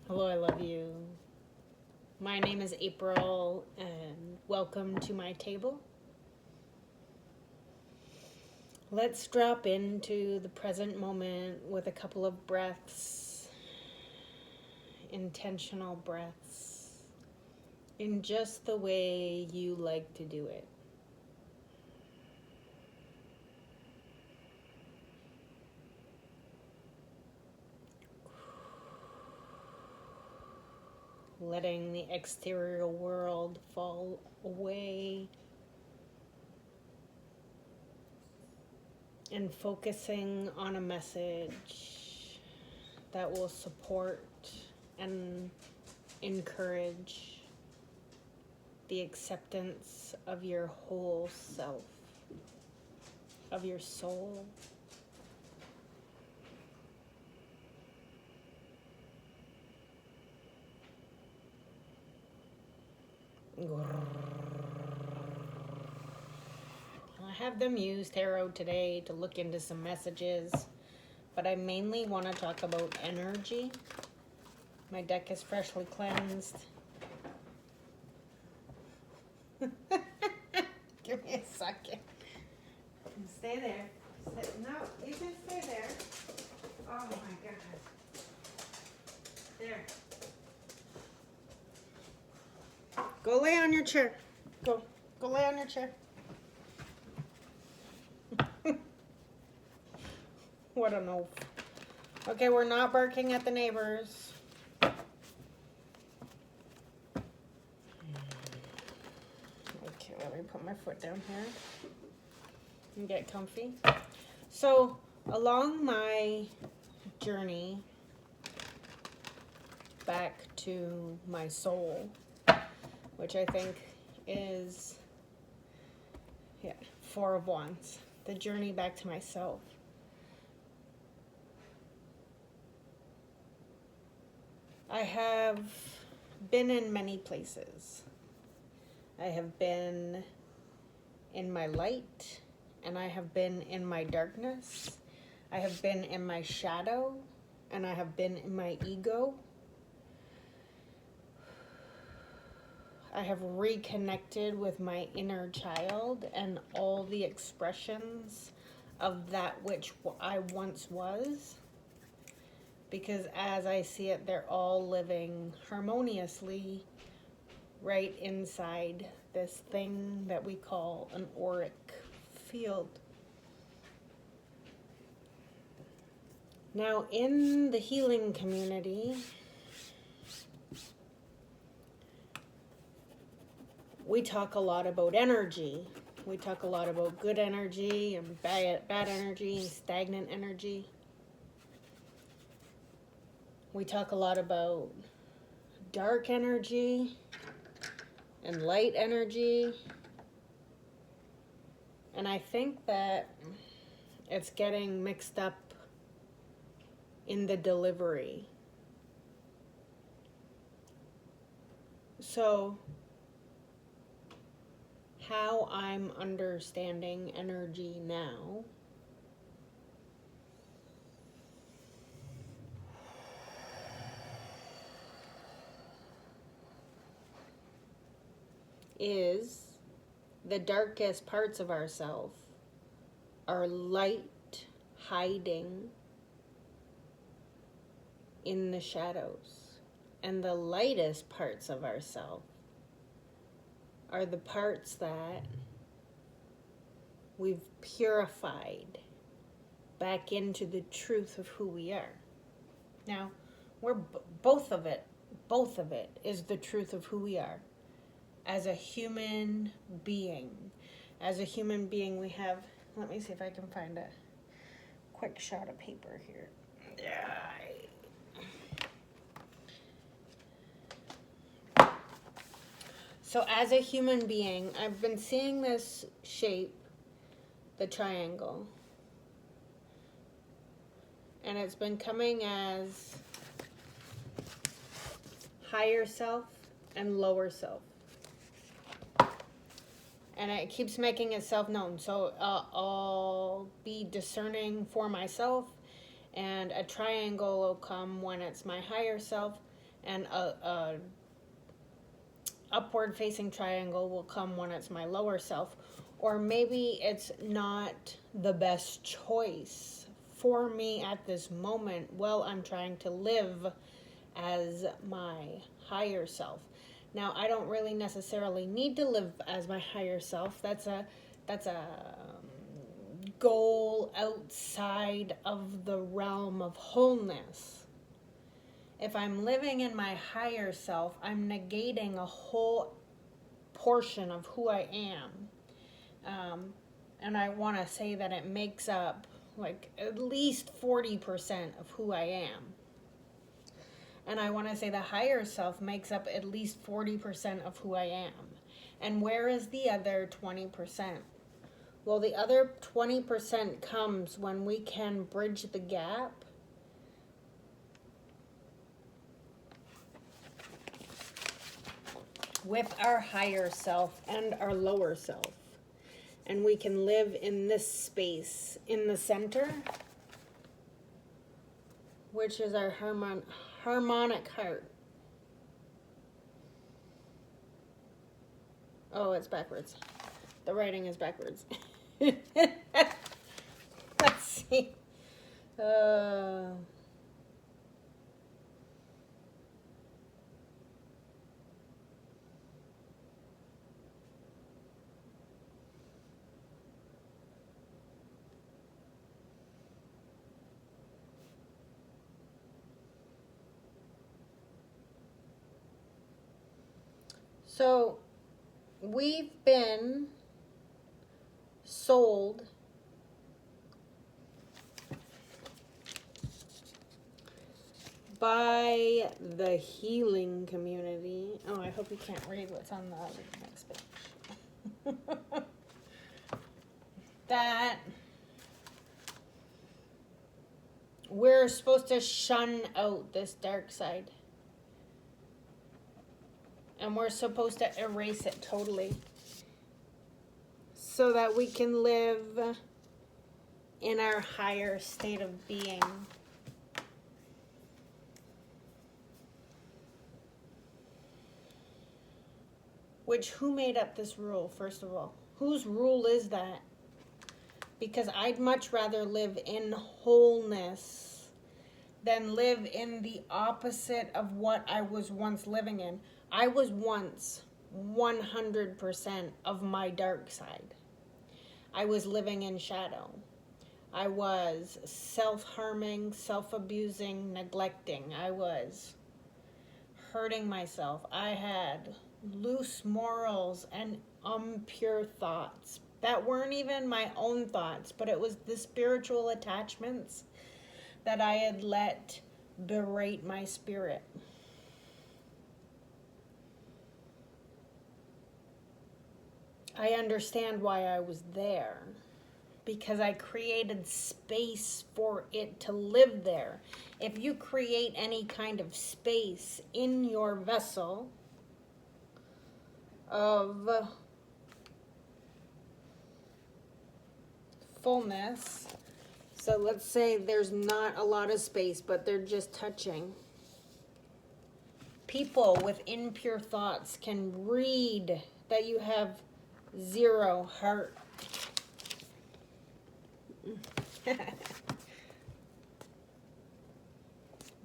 Hello, I love you. My name is April, and welcome to my table. Let's drop into the present moment with a couple of breaths, intentional breaths, in just the way you like to do it. Letting the exterior world fall away and focusing on a message that will support and encourage the acceptance of your whole self, of your soul. I have them use tarot today to look into some messages, but I mainly want to talk about energy. My deck is freshly cleansed. Give me a second. Stay there. No, you can stay there. Oh my God. There. Go lay on your chair. Go lay on your chair. What an oaf. Okay, we're not barking at the neighbors. Okay, let me put my foot down here and get comfy. So, along my journey back to my soul, which I think is, Four of Wands, the journey back to myself. I have been in many places. I have been in my light, and I have been in my darkness. I have been in my shadow, and I have been in my ego. I have reconnected with my inner child and all the expressions of that which I once was. Because as I see it, they're all living harmoniously right inside this thing that we call an auric field. Now, in the healing community, we talk a lot about energy. We talk a lot about good energy and bad energy and stagnant energy. We talk a lot about dark energy and light energy. And I think that it's getting mixed up in the delivery. So, how I'm understanding energy now is the darkest parts of ourselves are light hiding in the shadows, and the lightest parts of ourselves are the parts that we've purified back into the truth of who we are. Now, we're both of it is the truth of who we are. As a human being, we have, let me see if I can find a quick shot of paper here. So as a human being, I've been seeing this shape, the triangle, and it's been coming as higher self and lower self. And it keeps making itself known. So I'll be discerning for myself, and a triangle will come when it's my higher self, and a upward facing triangle will come when it's my lower self. Or maybe it's not the best choice for me at this moment while I'm trying to live as my higher self. Now, I don't really necessarily need to live as my higher self. That's a goal outside of the realm of wholeness. If I'm living in my higher self, I'm negating a whole portion of who I am. And I want to say that it makes up like at least 40% of who I am. And I want to say the higher self makes up at least 40% of who I am. And where is the other 20%? Well, the other 20% comes when we can bridge the gap with our higher self and our lower self. And we can live in this space in the center, which is our harmonic heart. Oh, it's backwards. The writing is backwards. Let's see. So we've been sold by the healing community. Oh, I hope you can't read what's on the next page. That we're supposed to shun out this dark side. And we're supposed to erase it totally. So that we can live in our higher state of being. Which, who made up this rule, first of all? Whose rule is that? Because I'd much rather live in wholeness than live in the opposite of what I was once living in. I was once 100% of my dark side. I was living in shadow. I was self-harming, self-abusing, neglecting. I was hurting myself. I had loose morals and impure thoughts that weren't even my own thoughts, but it was the spiritual attachments that I had let berate my spirit. I understand why I was there, because I created space for it to live there. If you create any kind of space in your vessel of fullness, so let's say there's not a lot of space, but they're just touching. People with impure thoughts can read that you have 0 heart.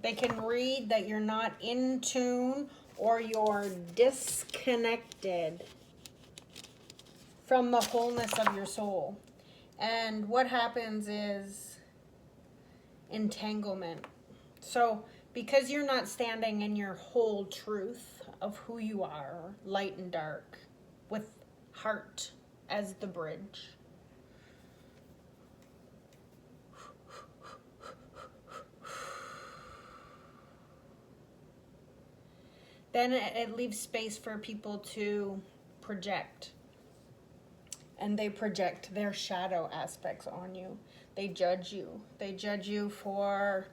They can read that you're not in tune or you're disconnected from the wholeness of your soul. And what happens is entanglement. So because you're not standing in your whole truth of who you are, light and dark, with heart as the bridge, then it leaves space for people to project. And they project their shadow aspects on you. They judge you. They judge you for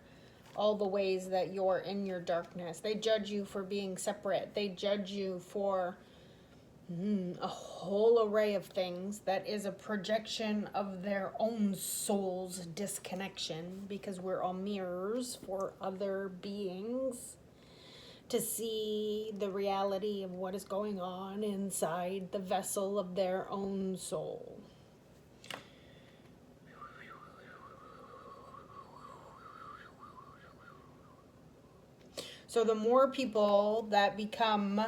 all the ways that you're in your darkness. They judge you for being separate. They judge you for a whole array of things that is a projection of their own soul's disconnection, because we're all mirrors for other beings. to see the reality of what is going on inside the vessel of their own soul. So the more people that become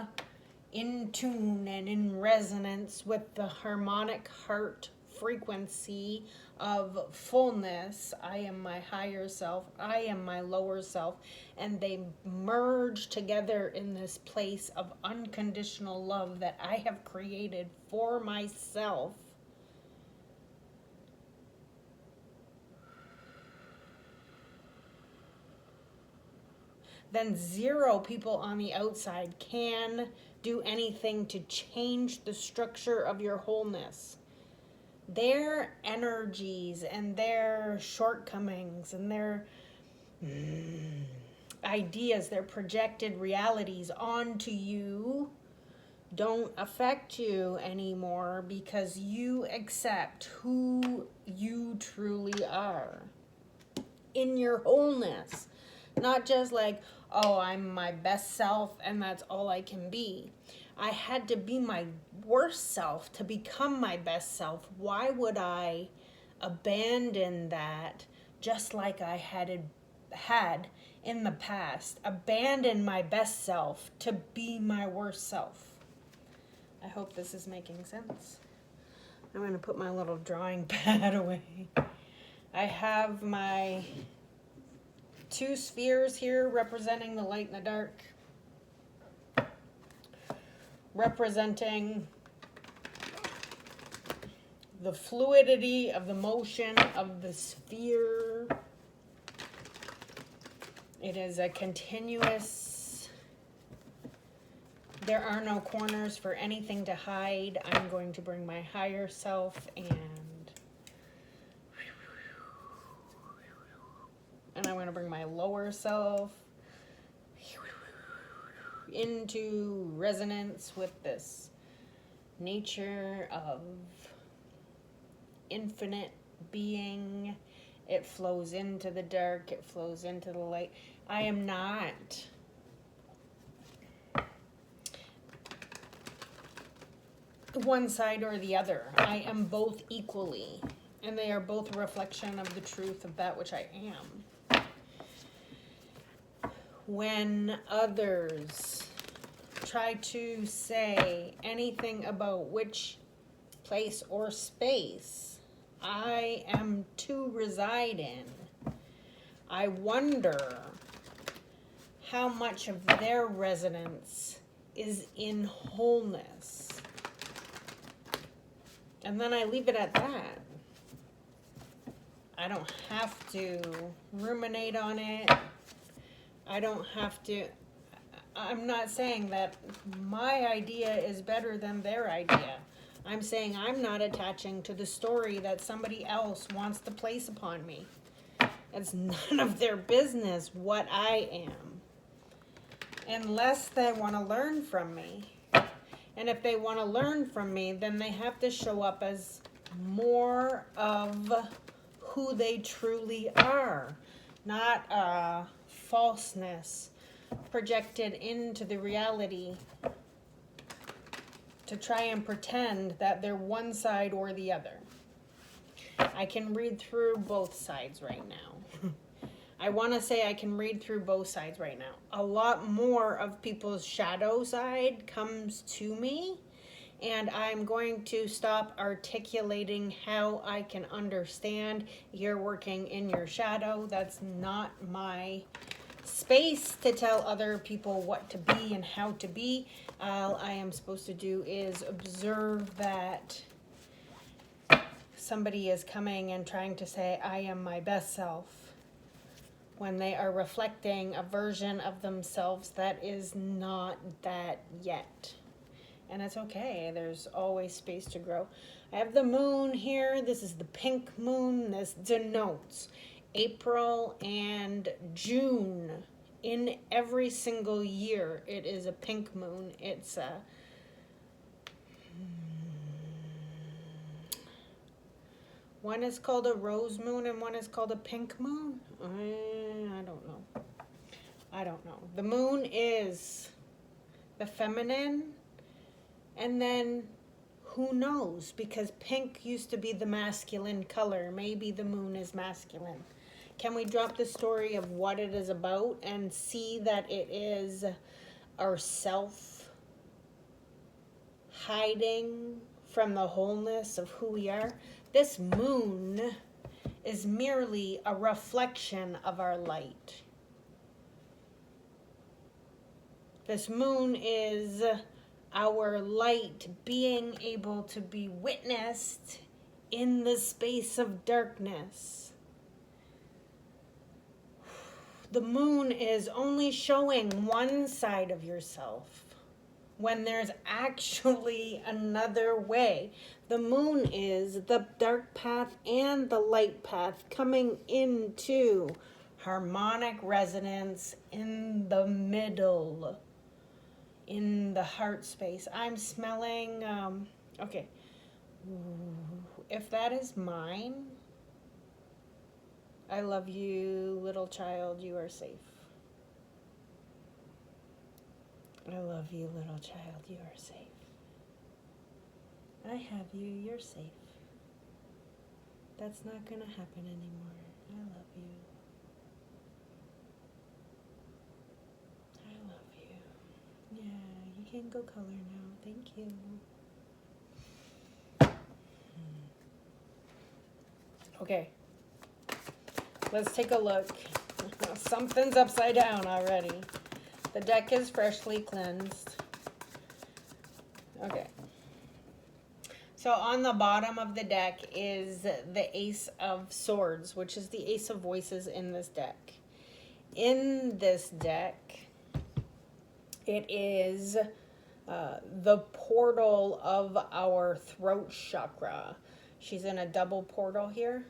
in tune and in resonance with the harmonic heart frequency of fullness, I am my higher self, I am my lower self, and they merge together in this place of unconditional love that I have created for myself, then zero people on the outside can do anything to change the structure of your wholeness. Their energies and their shortcomings and their ideas, their projected realities onto you don't affect you anymore, because you accept who you truly are in your wholeness. Not just like, oh, I'm my best self and that's all I can be. I had to be my worst self to become my best self. Why would I abandon that, just like I had in the past? Abandon my best self to be my worst self. I hope this is making sense. I'm going to put my little drawing pad away. I have my 2 spheres here representing the light and the dark, representing the fluidity of the motion of the sphere. It is a continuous, there are no corners for anything to hide. I'm going to bring my higher self and I'm going to bring my lower self into resonance with this nature of infinite being. It flows into the dark, it flows into the light. I am not one side or the other. I am both equally, and they are both a reflection of the truth of that which I am. When others try to say anything about which place or space I am to reside in, I wonder how much of their resonance is in wholeness. And then I leave it at that. I don't have to ruminate on it. I don't have to, I'm not saying that my idea is better than their idea. I'm saying I'm not attaching to the story that somebody else wants to place upon me. It's none of their business what I am, unless they want to learn from me. And if they want to learn from me, then they have to show up as more of who they truly are, not falseness projected into the reality to try and pretend that they're one side or the other. I can read through both sides right now. I want to say I can read through both sides right now. A lot more of people's shadow side comes to me, and I'm going to stop articulating how I can understand you're working in your shadow. That's not my space to tell other people what to be and how to be. All I am supposed to do is observe that somebody is coming and trying to say, I am my best self, when they are reflecting a version of themselves that is not that yet. And it's okay. There's always space to grow. I have the moon here. This is the pink moon. This denotes April and June. In every single year, it is a pink moon. It's a one is called a rose moon and one is called a pink moon. I don't know. I don't know. The moon is the feminine, and then who knows? Because pink used to be the masculine color. Maybe the moon is masculine. Can we drop the story of what it is about and see that it is ourself hiding from the wholeness of who we are? This moon is merely a reflection of our light. This moon is our light being able to be witnessed in the space of darkness. The moon is only showing one side of yourself when there's actually another way. The moon is the dark path and the light path coming into harmonic resonance in the middle, in the heart space. I'm smelling, okay, if that is mine, I love you, little child, you are safe. I love you, little child, you are safe. I have you, you're safe. That's not gonna happen anymore. I love you. I love you. Yeah, you can go color now. Thank you. Okay. Let's take a look. Something's upside down already. The deck is freshly cleansed. Okay. So on the bottom of the deck is the Ace of Swords, which is the Ace of Voices in this deck. In this deck, it is the portal of our throat chakra. She's in a double portal here.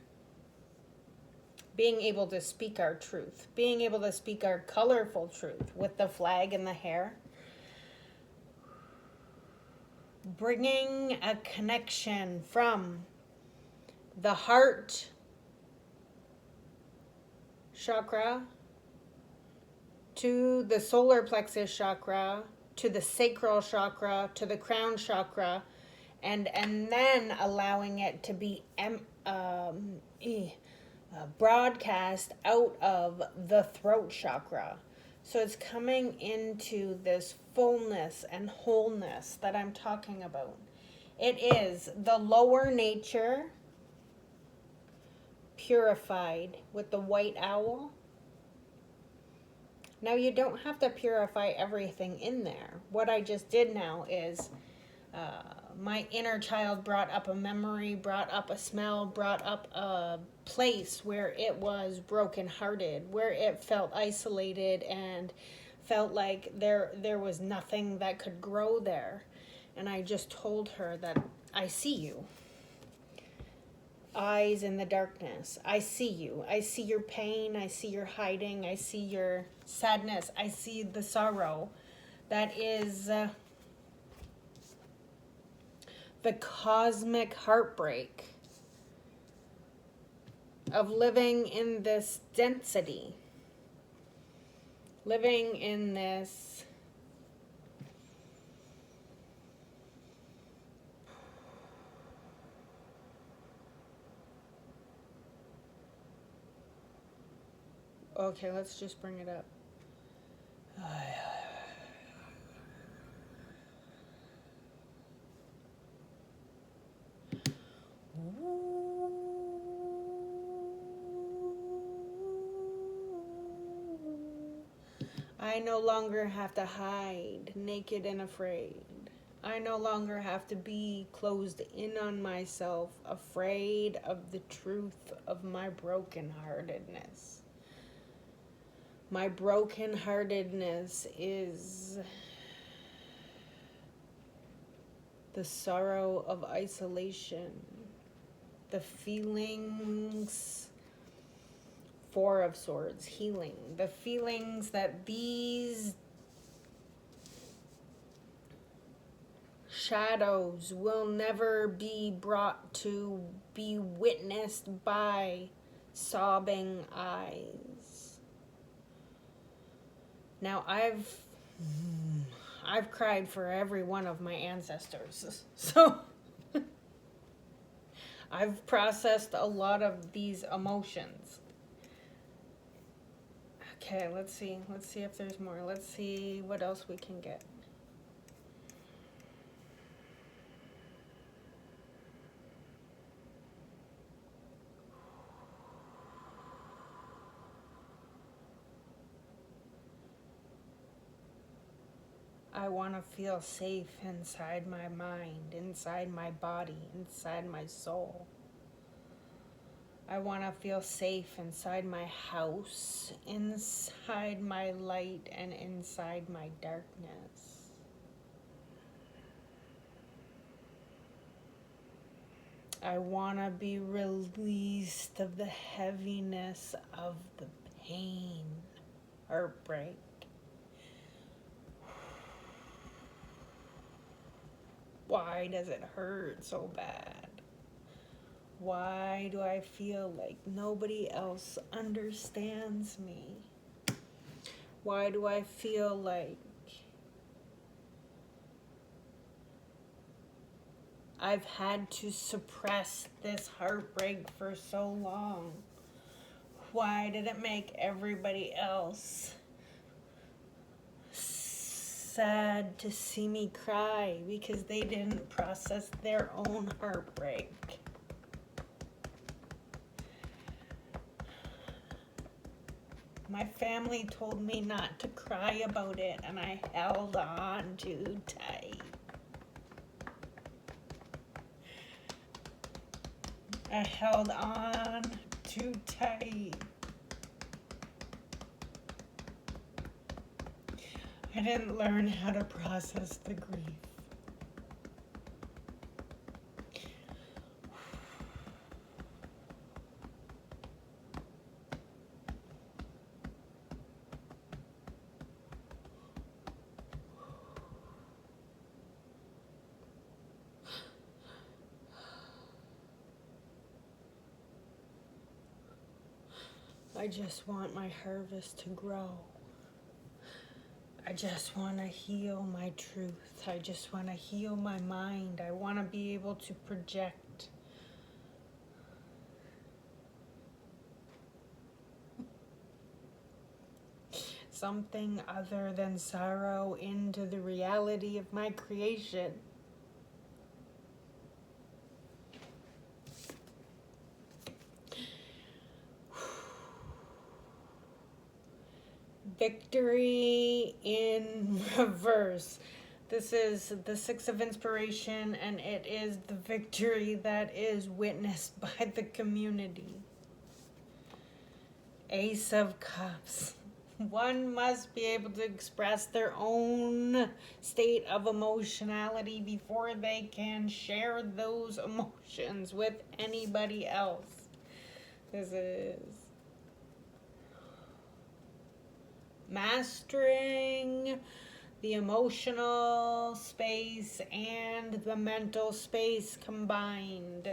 Being able to speak our truth. Being able to speak our colorful truth with the flag and the hair. Bringing a connection from the heart chakra to the solar plexus chakra, to the sacral chakra, to the crown chakra, and then allowing it to be broadcast out of the throat chakra. So it's coming into this fullness and wholeness that I'm talking about. It is the lower nature purified with the white owl. Now you don't have to purify everything in there. What I just did now is my inner child brought up a memory, brought up a smell, brought up a place where it was brokenhearted, where it felt isolated and felt like there was nothing that could grow there. And I just told her that I see you. Eyes in the darkness. I see you. I see your pain. I see your hiding. I see your sadness. I see the sorrow. That is the cosmic heartbreak of living in this density. Living in this okay, let's just bring it up. I no longer have to hide, naked and afraid. I no longer have to be closed in on myself, afraid of the truth of my brokenheartedness. My brokenheartedness is the sorrow of isolation, the feelings, Four of Swords, healing, the feelings that these shadows will never be brought to be witnessed by sobbing eyes. Now, I've cried for every one of my ancestors. So I've processed a lot of these emotions. Okay, let's see. Let's see if there's more. Let's see what else we can get. I want to feel safe inside my mind, inside my body, inside my soul. I want to feel safe inside my house, inside my light, and inside my darkness. I want to be released of the heaviness of the pain, heartbreak. Why does it hurt so bad? Why do I feel like nobody else understands me? Why do I feel like I've had to suppress this heartbreak for so long? Why did it make everybody else sad to see me cry because they didn't process their own heartbreak? My family told me not to cry about it, and I held on too tight. I held on too tight. I didn't learn how to process the grief. I just want my harvest to grow. I just want to heal my truth. I just want to heal my mind. I want to be able to project something other than sorrow into the reality of my creation. Victory in reverse. This is the Six of Inspiration, and it is the victory that is witnessed by the community. Ace of Cups. One must be able to express their own state of emotionality before they can share those emotions with anybody else. This is mastering the emotional space and the mental space combined.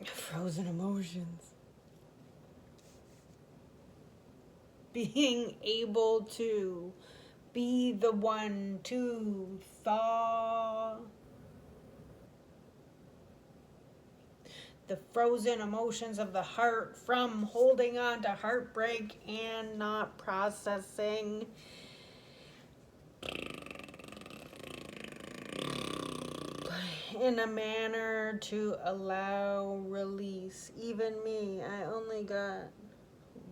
Frozen emotions. Being able to be the one to thaw the frozen emotions of the heart from holding on to heartbreak and not processing. In a manner to allow release. Even me, I only got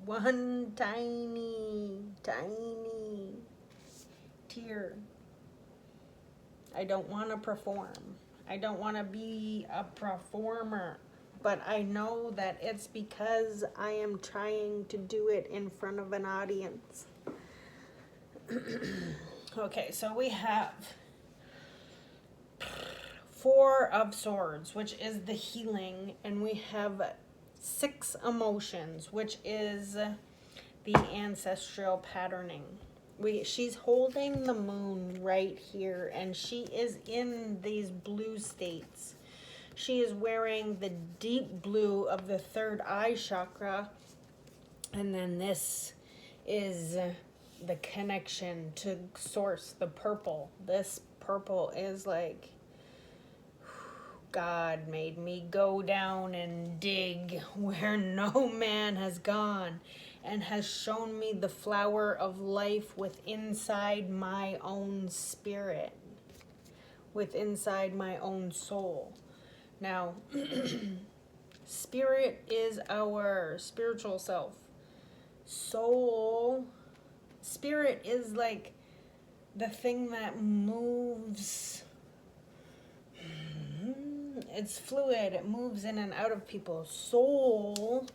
one tiny tear. I don't want to perform. I don't want to be a performer. But I know that it's because I am trying to do it in front of an audience. Okay, so we have Four of Swords, which is the healing, and we have Six Emotions, which is the ancestral patterning. She's holding the moon right here, and she is in these blue states. She is wearing the deep blue of the third eye chakra, and then this is the connection to source, the purple. This purple is like, God made me go down and dig where no man has gone, and has shown me the flower of life within inside my own spirit, within inside my own soul. Now, spirit is our spiritual self. Soul, spirit is like the thing that moves. It's fluid. It moves in and out of people. Soul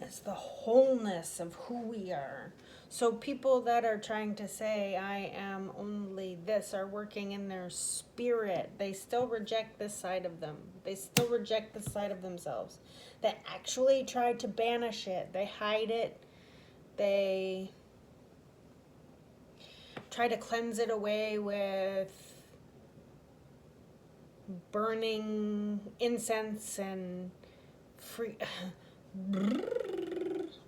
is the wholeness of who we are. So people that are trying to say, I am only this, are working in their spirit. They still reject this side of them. They still reject this side of themselves. They actually try to banish it. They hide it. They try to cleanse it away with burning incense and free.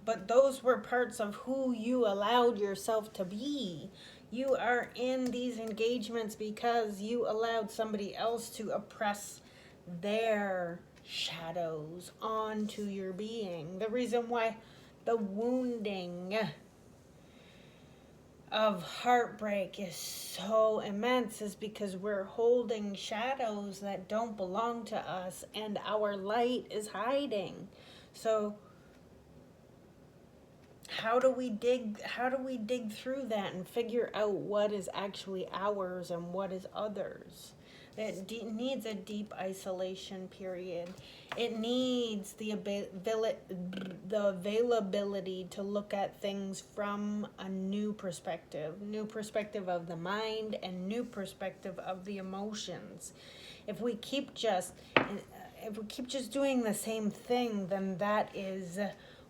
But those were parts of who you allowed yourself to be. You are in these engagements because you allowed somebody else to oppress their shadows onto your being. The reason why the wounding of heartbreak is so immense is because we're holding shadows that don't belong to us, and our light is hiding. So how do we dig through that and figure out what is actually ours and what is others? It needs a deep isolation period. It needs the availability to look at things from a new perspective of the mind and new perspective of the emotions. If we keep just doing the same thing, then that is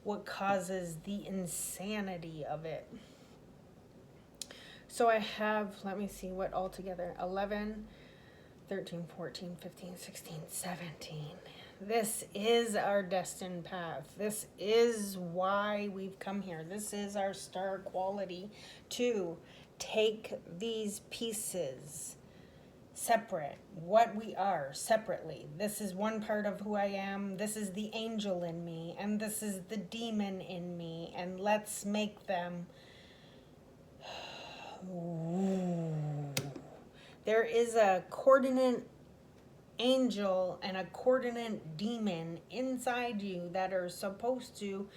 what causes the insanity of it. So I have, let me see what altogether, 11, 13, 14, 15, 16, 17. This is our destined path. This is why we've come here. This is our star quality, to take these pieces separate, what we are separately. This is one part of who I am. This is the angel in me, and this is the demon in me, and let's make them. There is a coordinate angel and a coordinate demon inside you that are supposed to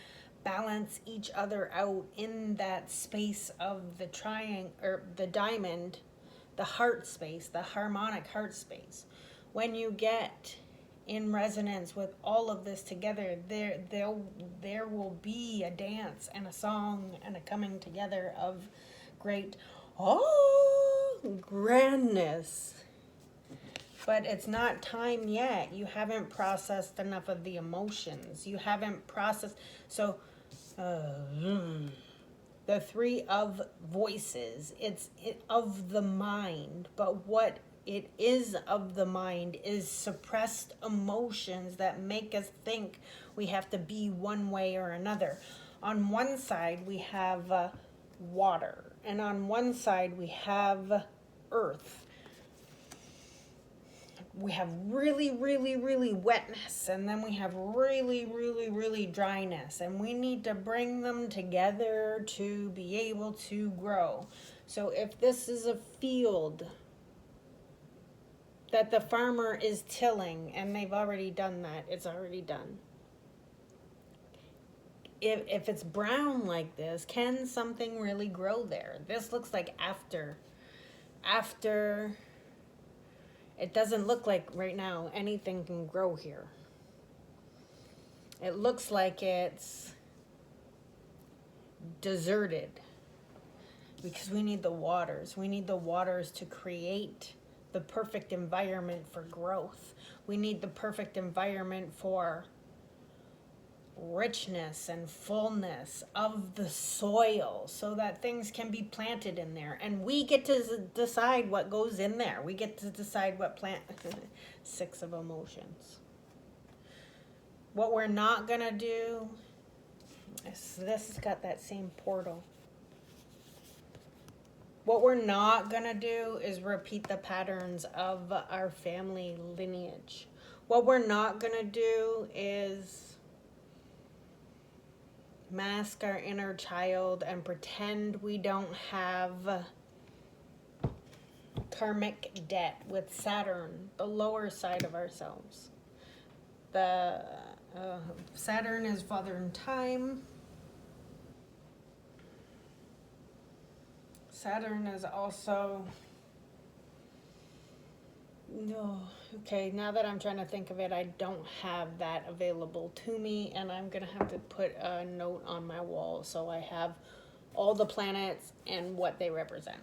balance each other out in that space of the triangle, or the diamond, the heart space, the harmonic heart space. When you get in resonance with all of this together, there will be a dance and a song and a coming together of great grandness. But it's not time yet. You haven't processed enough of the emotions. You haven't processed. So the three of voices, it's of the mind, but what it is of the mind is suppressed emotions that make us think we have to be one way or another. On one side we have water, and on one side we have earth. We have really, really, really wetness, and then we have really, really, really dryness, and we need to bring them together to be able to grow. So if this is a field that the farmer is tilling, and they've already done that, it's already done. If it's brown like this, can something really grow there? This looks like after. It doesn't look like right now anything can grow here. It looks like it's deserted because we need the waters. We need the waters to create the perfect environment for growth. We need the perfect environment for richness and fullness of the soil so that things can be planted in there, and we get to decide what goes in there. We get to decide what plant. 6 of emotions. What we're not gonna do is this has got that same portal. What we're not going to do is repeat the patterns of our family lineage. What we're not going to do is mask our inner child and pretend we don't have karmic debt with Saturn, the lower side of ourselves. The Saturn is Father in Time. Saturn is also... No. Okay, now that I'm trying to think of it, I don't have that available to me, and I'm going to have to put a note on my wall so I have all the planets and what they represent.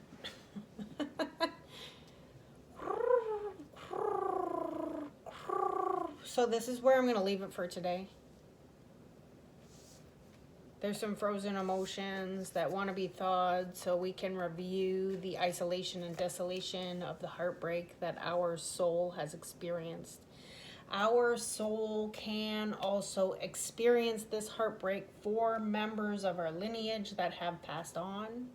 So this is where I'm going to leave it for today. There's some frozen emotions that want to be thawed so we can review the isolation and desolation of the heartbreak that our soul has experienced. Our soul can also experience this heartbreak for members of our lineage that have passed on.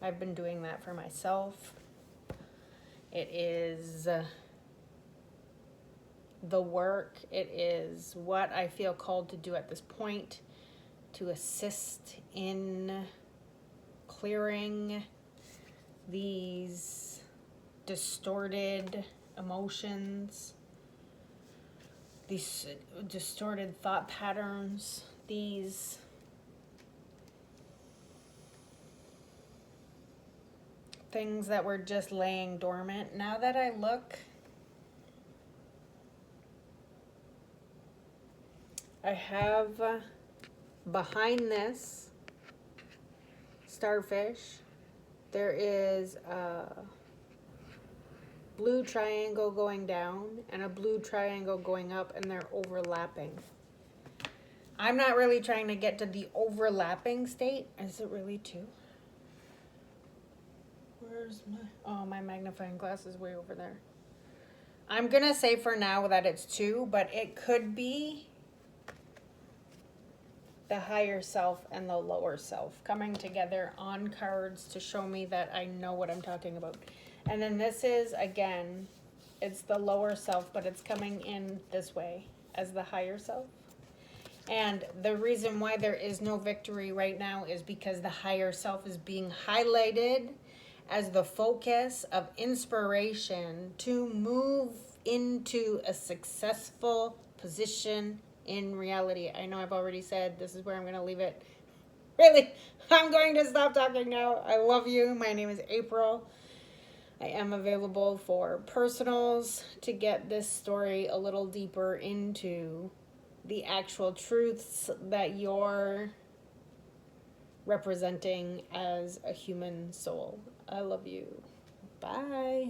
I've been doing that for myself. It is the work. It is what I feel called to do at this point, to assist in clearing these distorted emotions, these distorted thought patterns, these things that were just laying dormant. Now that I look, I have behind this starfish, there is a blue triangle going down and a blue triangle going up, and they're overlapping. I'm not really trying to get to the overlapping state. Is it really two? Where's my magnifying glass is way over there. I'm gonna say for now that it's two, but it could be the higher self and the lower self coming together on cards to show me that I know what I'm talking about. And then this is, again, it's the lower self, but it's coming in this way as the higher self. And the reason why there is no victory right now is because the higher self is being highlighted as the focus of inspiration to move into a successful position in reality. I know I've already said this is where I'm going to leave it. Really, I'm going to stop talking now. I love you. My name is April. I am available for personals to get this story a little deeper into the actual truths that you're representing as a human soul. I love you. Bye.